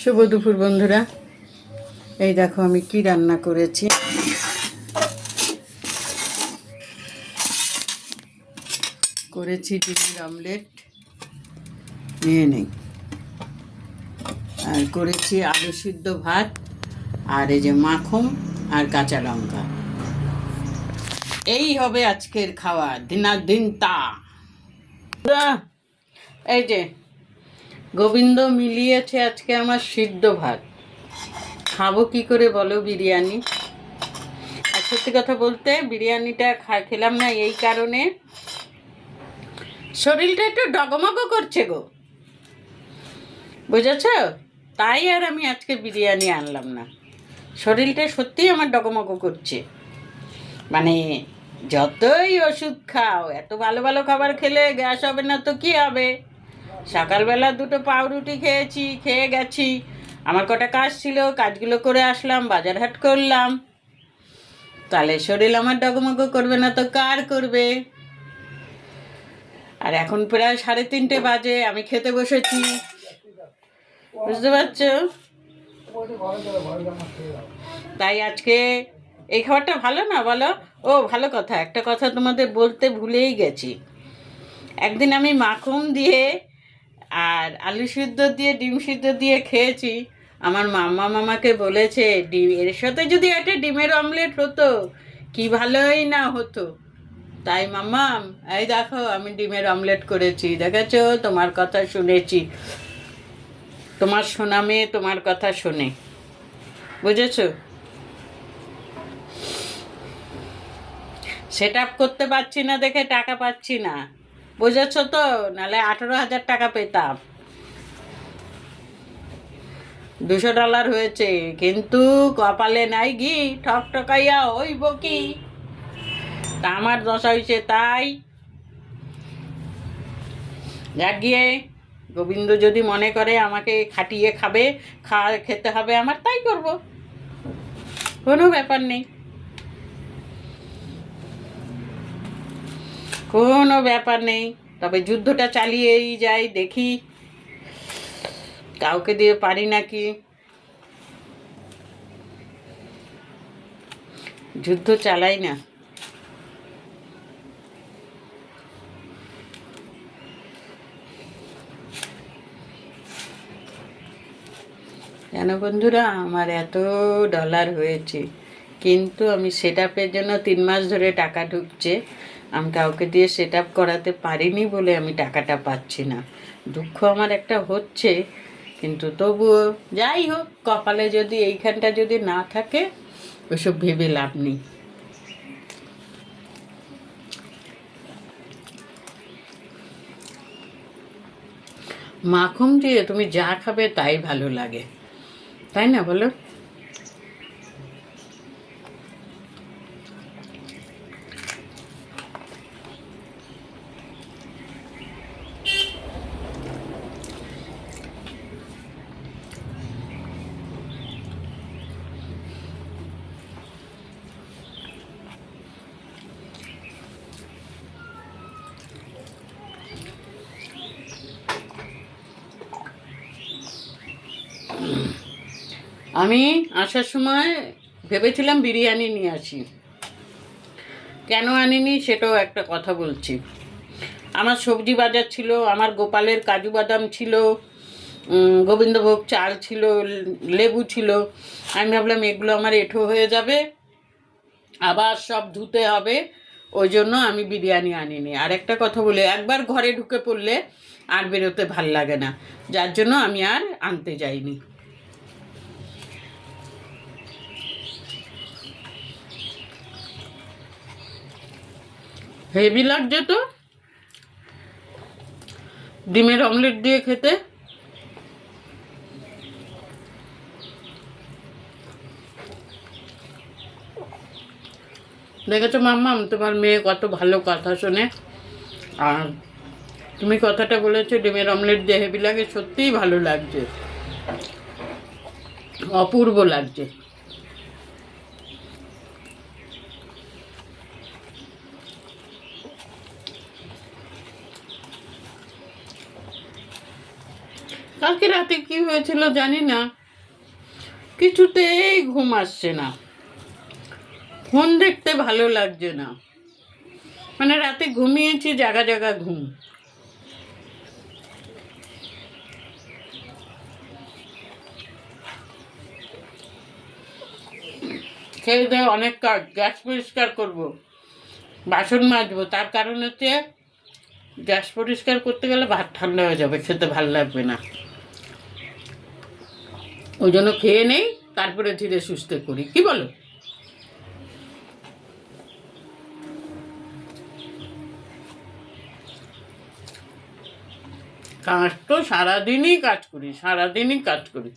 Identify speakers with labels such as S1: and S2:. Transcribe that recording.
S1: শুভ দুপুর বন্ধুরা। এই দেখো আমি কি রান্না করেছি। ডিমের অমলেট নিয়ে নেই, আর করেছি আলু সিদ্ধ ভাত, আর এই যে মাখন আর কাঁচা লঙ্কা। এই হবে আজকের খাওয়া, দিনাদিন তা। এই যে গোবিন্দ মিলিয়েছে আজকে আমার সিদ্ধ ভাত। খাবো কি করে বলো বিরিয়ানি? আর সত্যি কথা বলতে বিরিয়ানিটা খেলাম না এই কারণে, শরীরটা একটু ডগমগ করছে গো, বুঝেছ? তাই আর আমি আজকে বিরিয়ানি আনলাম না। শরীরটা সত্যিই আমার ডগমগ করছে। মানে যতই ওষুধ খাও, এত ভালো ভালো খাবার খেলে গ্যাস হবে না তো কি হবে? সকালবেলা দুটো পাউরুটি খেয়ে গেছি। আমার কটা কাজ ছিল, কাজগুলো করে আসলাম, বাজার হাট করলাম। তাহলে শরীর আমার ডগমগ করবে না তো কার করবে? আর এখন প্রায় 3:30 বাজে, আমি খেতে বসেছি, বুঝতে পারছো? তাই আজকে এই খাবারটা ভালো না বলো? ও ভালো কথা, একটা কথা তোমাদের বলতে ভুলেই গেছি। একদিন আমি মাখন দিয়ে আর আলু সিদ্ধ দিয়ে ডিম সিদ্ধ দিয়ে খেয়েছি। আমার মামাকে বলেছে ডিম এর সাথে যদি একটা ডিমের অমলেট হতো কি ভালোই না হতো। তাই মাম্মাম, এই দেখো আমি ডিমের অমলেট করেছি, দেখেছো? তোমার কথা শুনেছি, তোমার শোনা মেয়ে তোমার কথা শোনে, বুঝেছো? সেট আপ করতে পারছি না দেখে টাকা পাচ্ছি না, বুঝেছো তো? নাহলে 18,000 টাকা পেতাম। $200 হয়েছে, কিন্তু কপালে নাই ঘি, ঠকঠকাইয়া হইব কি? তা আমার দশা হয়েছে তাই। যাক গিয়ে, গোবিন্দ যদি মনে করে আমাকে খাটিয়ে খেতে হবে আমার, তাই করব, কোনো ব্যাপার নেই, কোনো ব্যাপার নেই। তবে যুদ্ধটা চালিয়েই যাই, দেখি কাউকে দিয়ে পারি নাকি। যুদ্ধ চালাই না। জানো বন্ধুরা, আমার এত ডলার হয়েছে, কিন্তু আমি সেট আপের জন্য 3 মাস ধরে টাকা ঢুকছে, আমি কাউকে দিয়ে সেট আপ করাতে পারিনি বলে আমি টাকাটা পাচ্ছি না। দুঃখ আমার একটা হচ্ছে, কিন্তু তবুও যাই হোক, কপালে যদি এইখানটা যদি না থাকে ওসব ভেবে লাভ নেই। মাখন দিয়ে তুমি যা খাবে তাই ভালো লাগে, তাই না বলো? আমি আসার সময় ভেবেছিলাম বিরিয়ানি নিয়ে আসি, কেন আনিনি সেটাও একটা কথা বলছি। আমার সবজি বাজার ছিল, আমার গোপালের কাজু বাদাম ছিল, গোবিন্দভোগ চাল ছিল, লেবু ছিল। আমি ভাবলাম এগুলো আমার এঁঠো হয়ে যাবে, আবার সব ধুতে হবে, ওই জন্য আমি বিরিয়ানি আনিনি। আর একটা কথা বলে, একবার ঘরে ঢুকে পড়লে আর বেরোতে ভাল লাগে না, যার জন্য আমি আর আনতে যাইনি। হেভি লাগছে তো ডিমের অমলেট দিয়ে খেতে। দেখেছো মাম্মাম, তোমার মেয়ে কত ভালো কথা শোনে। আর তুমি কথাটা বলেছো ডিমের অমলেট দিয়ে হেভি লাগে, সত্যিই ভালো লাগছে, অপূর্ব লাগছে। কালকে রাতে কি হয়েছিল জানি না, কিছুতেই ঘুম আসছে না, ফোন দেখতে ভালো লাগছে না, মানে রাতে ঘুমিয়েছি জাগা জাগা ঘুম। খেয়ে দিয়ে অনেক কাজ, গ্যাস পরিষ্কার করব, বাসন মাজবো, তার কারণ হচ্ছে গ্যাস পরিষ্কার করতে গেলে ভাত ঠান্ডা হয়ে যাবে, খেতে ভালো লাগবে না। ওই জন্য খেয়ে নেই, তারপরে ধীরে সুস্থে করি, কি বলো? কাজ তো সারাদিনই কাজ করি, সারাদিনই কাজ করি।